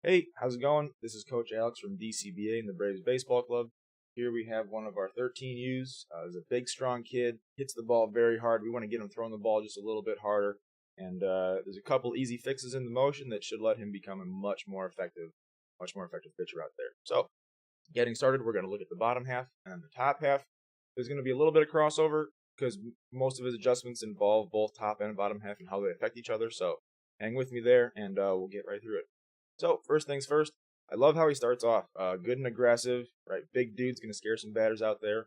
Hey, how's it going? This is Coach Alex from DCBA in the Braves Baseball Club. Here we have one of our 13 U's. He's a big, strong kid, hits the ball very hard. We want to get him throwing the ball just a little bit harder. And there's a couple easy fixes in the motion that should let him become a much more effective pitcher out there. So, getting started, we're going to look at the bottom half and the top half. There's going to be a little bit of crossover because most of his adjustments involve both top and bottom half and how they affect each other. So, hang with me there, and we'll get right through it. So, first things first, I love how he starts off. Good and aggressive, right? Big dude's going to scare some batters out there.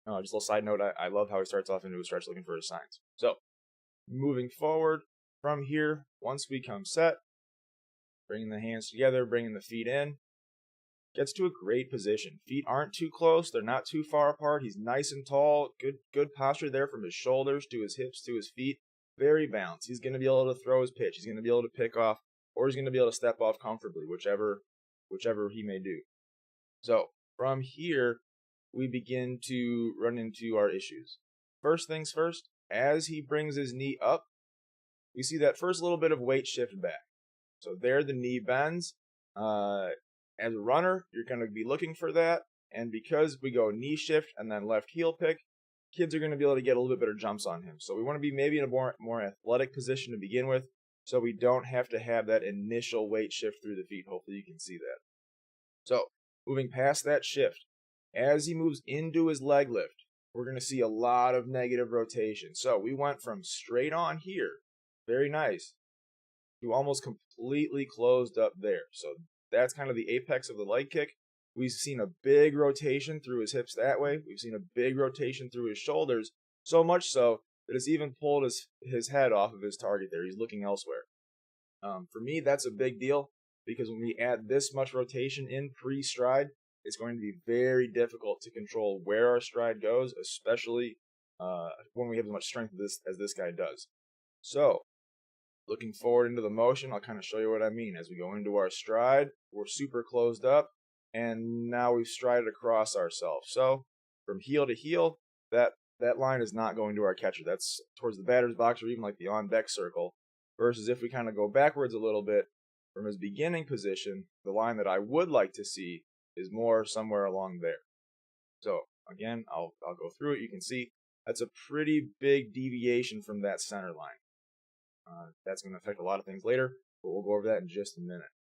Just a little side note, I love how he starts off into a stretch looking for his signs. So, moving forward from here, once we come set, bringing the hands together, bringing the feet in, gets to a great position. Feet aren't too close, they're not too far apart. He's nice and tall, good posture there from his shoulders to his hips to his feet. Very balanced. He's going to be able to throw his pitch. He's going to be able to pick off, or he's going to be able to step off comfortably, whichever he may do. So from here, we begin to run into our issues. First things first, as he brings his knee up, we see that first little bit of weight shift back. So there the knee bends. As a runner, you're going to be looking for that. And because we go knee shift and then left heel pick, kids are going to be able to get a little bit better jumps on him. So we want to be maybe in a more athletic position to begin with, so we don't have to have that initial weight shift through the feet. Hopefully you can see that. So moving past that shift, as he moves into his leg lift, we're going to see a lot of negative rotation. So we went from straight on here, very nice, to almost completely closed up there. So that's kind of the apex of the leg kick. We've seen a big rotation through his hips that way. We've seen a big rotation through his shoulders, so much so that it's even pulled his head off of his target there. He's looking elsewhere. For me, that's a big deal because when we add this much rotation in pre-stride, it's going to be very difficult to control where our stride goes, especially when we have as much strength as this guy does. So, looking forward into the motion, I'll kind of show you what I mean. As we go into our stride, we're super closed up, and now we've strided across ourselves. So, from heel to heel, that line is not going to our catcher. That's towards the batter's box or even like the on-deck circle. Versus if we kind of go backwards a little bit from his beginning position, the line that I would like to see is more somewhere along there. So, again, I'll go through it. You can see that's a pretty big deviation from that center line. That's going to affect a lot of things later, but we'll go over that in just a minute.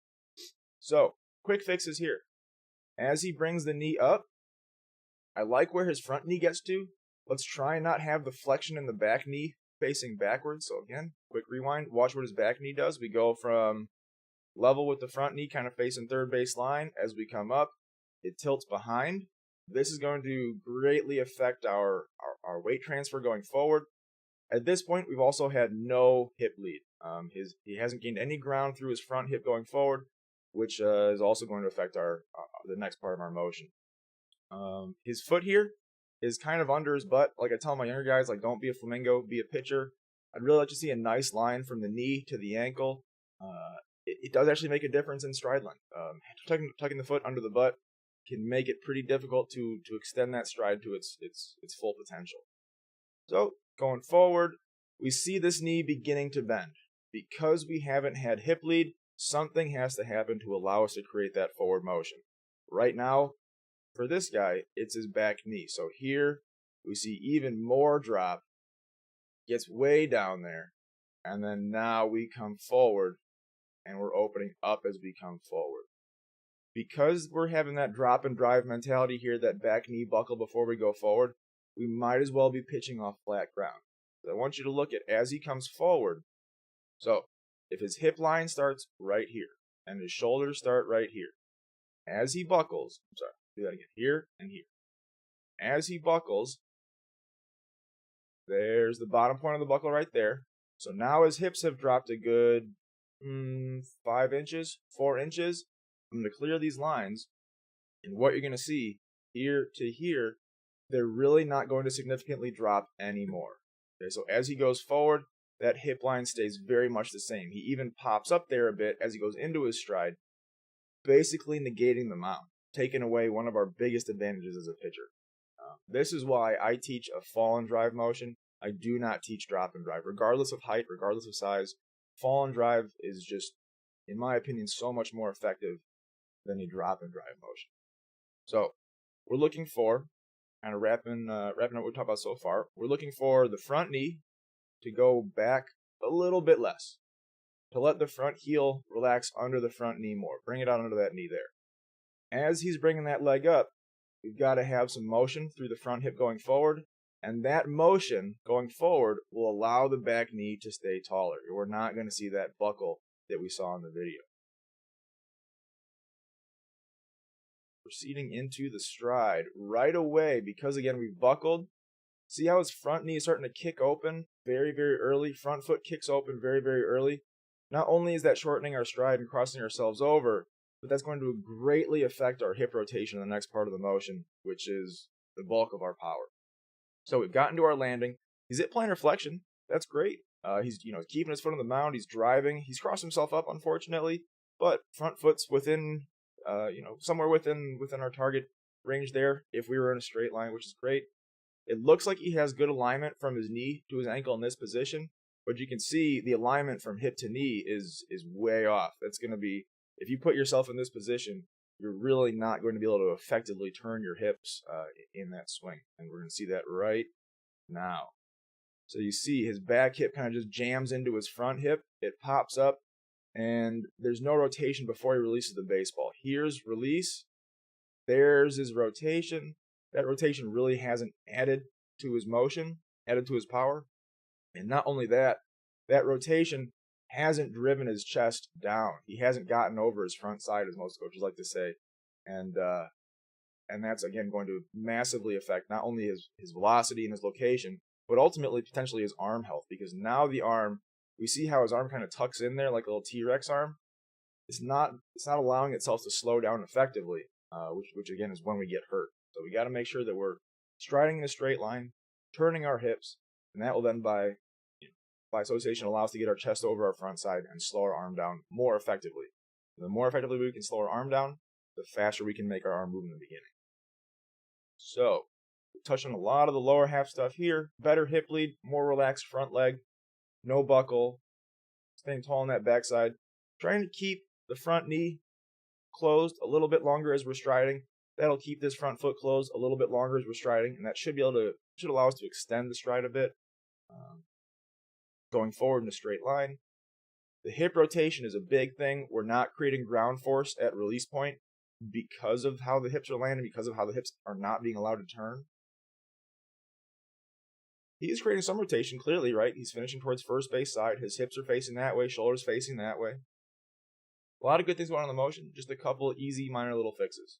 So, quick fixes here. As he brings the knee up, I like where his front knee gets to. Let's try and not have the flexion in the back knee facing backwards. So again, quick rewind. Watch what his back knee does. We go from level with the front knee, kind of facing third base line. As we come up, it tilts behind. This is going to greatly affect our weight transfer going forward. At this point, we've also had no hip lead. He hasn't gained any ground through his front hip going forward, which is also going to affect the next part of our motion. His foot here is kind of under his butt. Like I tell my younger guys, like, don't be a flamingo, be a pitcher. I'd really like to see a nice line from the knee to the ankle. It does actually make a difference in stride length. Tucking the foot under the butt can make it pretty difficult to extend that stride to its full potential. So, going forward, we see this knee beginning to bend. Because we haven't had hip lead, something has to happen to allow us to create that forward motion. Right now, for this guy, it's his back knee. So here, we see even more drop, gets way down there, and then now we come forward, and we're opening up as we come forward. Because we're having that drop and drive mentality here, that back knee buckle before we go forward, we might as well be pitching off flat ground. So I want you to look at as he comes forward. So if his hip line starts right here and his shoulders start right here, as he buckles, do that again, here and here. As he buckles, there's the bottom point of the buckle right there. So now his hips have dropped a good 5 inches, 4 inches. I'm going to clear these lines, and what you're going to see here to here, they're really not going to significantly drop anymore. Okay, so as he goes forward, that hip line stays very much the same. He even pops up there a bit as he goes into his stride, basically negating the mound, taking away one of our biggest advantages as a pitcher. This is why I teach a fall and drive motion. I do not teach drop and drive. Regardless of height, regardless of size, fall and drive is just in my opinion, so much more effective than a drop and drive motion. So we're looking for, kind of wrapping up what we talked about so far, we're looking for the front knee to go back a little bit less, to let the front heel relax under the front knee more. Bring it out under that knee there. As he's bringing that leg up, we've got to have some motion through the front hip going forward, and that motion going forward will allow the back knee to stay taller. We're not going to see that buckle that we saw in the video. Proceeding into the stride right away, because again we've buckled. See how his front knee is starting to kick open very, very early. Front foot kicks open very, very early. Not only is that shortening our stride and crossing ourselves over, but that's going to greatly affect our hip rotation in the next part of the motion, which is the bulk of our power. So we've gotten to our landing. He's at planar flexion. That's great. He's keeping his foot on the mound. He's driving. He's crossed himself up, unfortunately, but front foot's within, somewhere within our target range there. If we were in a straight line, which is great. It looks like he has good alignment from his knee to his ankle in this position, but you can see the alignment from hip to knee is way off. That's going to be, if you put yourself in this position, you're really not going to be able to effectively turn your hips in that swing. And we're going to see that right now. So you see his back hip kind of just jams into his front hip. It pops up, and there's no rotation before he releases the baseball. Here's release. There's his rotation. That rotation really hasn't added to his motion, added to his power. And not only that, that rotation hasn't driven his chest down. He hasn't gotten over his front side, as most coaches like to say. And that's, again, going to massively affect not only his velocity and his location, but ultimately potentially his arm health. Because now the arm, we see how his arm kind of tucks in there like a little T-Rex arm. It's not allowing itself to slow down effectively, which again is when we get hurt. So we got to make sure that we're striding in a straight line, turning our hips, and that will then, by association, allow us to get our chest over our front side and slow our arm down more effectively. The more effectively we can slow our arm down, the faster we can make our arm move in the beginning. So, we touched on a lot of the lower half stuff here. Better hip lead, more relaxed front leg, no buckle, staying tall on that backside. Trying to keep the front knee closed a little bit longer as we're striding. That'll keep this front foot closed a little bit longer as we're striding, and that should allow us to extend the stride a bit. Going forward in a straight line. The hip rotation is a big thing. We're not creating ground force at release point because of how the hips are landing, because of how the hips are not being allowed to turn. He is creating some rotation, clearly, right? He's finishing towards first base side. His hips are facing that way, shoulders facing that way. A lot of good things going on in the motion, just a couple easy, minor little fixes.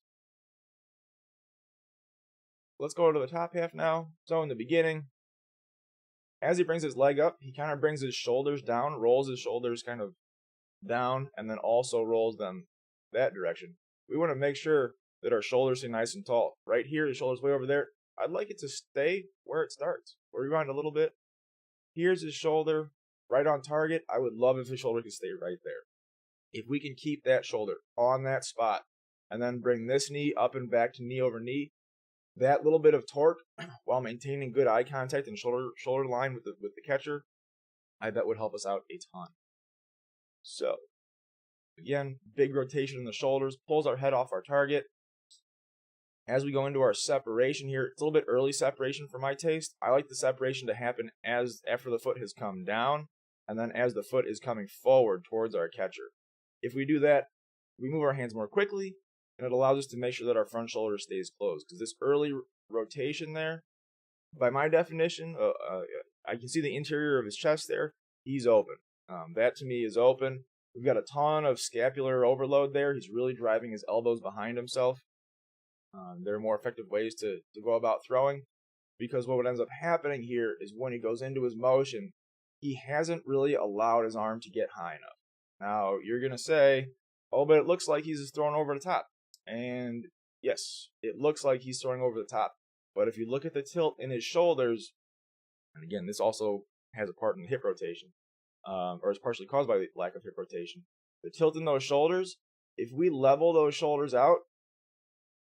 Let's go to the top half now. So in the beginning, as he brings his leg up, he kind of brings his shoulders down, rolls his shoulders kind of down, and then also rolls them that direction. We want to make sure that our shoulders stay nice and tall. Right here, the shoulder's way over there. I'd like it to stay where it starts. We'll rewind a little bit. Here's his shoulder, right on target. I would love if his shoulder could stay right there. If we can keep that shoulder on that spot, and then bring this knee up and back to knee over knee, that little bit of torque, while maintaining good eye contact and shoulder line with the catcher, I bet would help us out a ton. So, again, big rotation in the shoulders, pulls our head off our target. As we go into our separation here, it's a little bit early separation for my taste. I like the separation to happen after the foot has come down, and then as the foot is coming forward towards our catcher. If we do that, we move our hands more quickly, and it allows us to make sure that our front shoulder stays closed. Because this early rotation there, by my definition, I can see the interior of his chest there. He's open. That to me is open. We've got a ton of scapular overload there. He's really driving his elbows behind himself. There are more effective ways to go about throwing, because what ends up happening here is when he goes into his motion, he hasn't really allowed his arm to get high enough. Now, you're going to say, oh, but it looks like he's just throwing over the top. And yes, it looks like he's throwing over the top. But if you look at the tilt in his shoulders, and again, this also has a part in the hip rotation, or is partially caused by the lack of hip rotation. The tilt in those shoulders, if we level those shoulders out,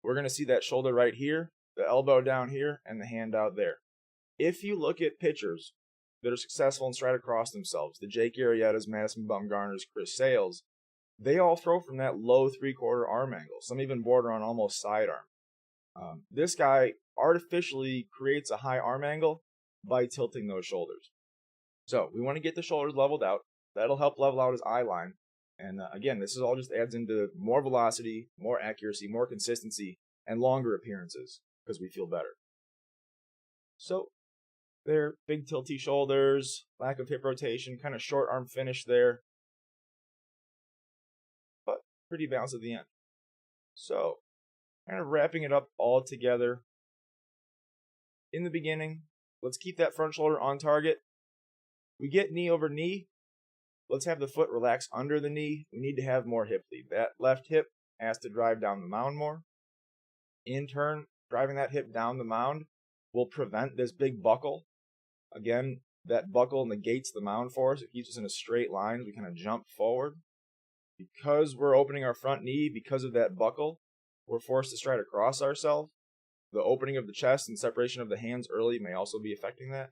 we're going to see that shoulder right here, the elbow down here, and the hand out there. If you look at pitchers that are successful and stride across themselves, the Jake Arrietas, Madison Bumgarners, Chris Sales, they all throw from that low 3/4 arm angle. Some even border on almost sidearm. This guy artificially creates a high arm angle by tilting those shoulders. So we want to get the shoulders leveled out. That'll help level out his eye line. And again, this is all just adds into more velocity, more accuracy, more consistency, and longer appearances because we feel better. So they're big tilty shoulders, lack of hip rotation, kind of short arm finish there, but pretty balanced at the end. So kind of wrapping it up all together. In the beginning, let's keep that front shoulder on target. We get knee over knee. Let's have the foot relax under the knee. We need to have more hip lead. That left hip has to drive down the mound more. In turn, driving that hip down the mound will prevent this big buckle. Again, that buckle negates the mound for us. It keeps us in a straight line as we kind of jump forward. Because we're opening our front knee, because of that buckle, we're forced to stride across ourselves. The opening of the chest and separation of the hands early may also be affecting that.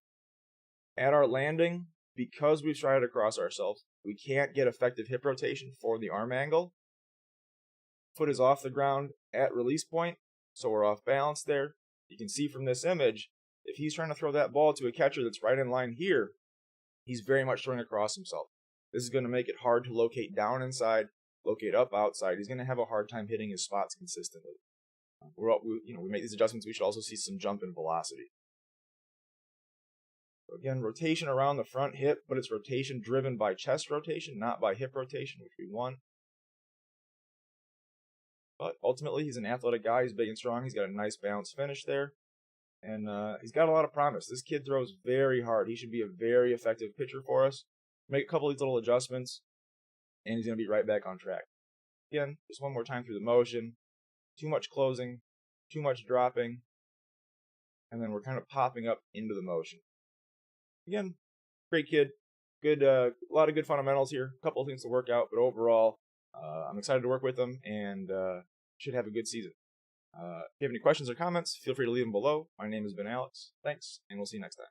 At our landing, because we've strided across ourselves, we can't get effective hip rotation for the arm angle. Foot is off the ground at release point, so we're off balance there. You can see from this image, if he's trying to throw that ball to a catcher that's right in line here, he's very much throwing across himself. This is going to make it hard to locate down inside, locate up outside. He's going to have a hard time hitting his spots consistently. We make these adjustments. We should also see some jump in velocity. So again, rotation around the front hip, but it's rotation driven by chest rotation, not by hip rotation, which we want. But ultimately, he's an athletic guy. He's big and strong. He's got a nice balanced finish there. And he's got a lot of promise. This kid throws very hard. He should be a very effective pitcher for us. Make a couple of these little adjustments, and he's going to be right back on track. Again, just one more time through the motion. Too much closing, too much dropping, and then we're kind of popping up into the motion. Again, great kid. Good, a lot of good fundamentals here. A couple of things to work out, but overall, I'm excited to work with him and should have a good season. If you have any questions or comments, feel free to leave them below. My name has been Alex. Thanks, and we'll see you next time.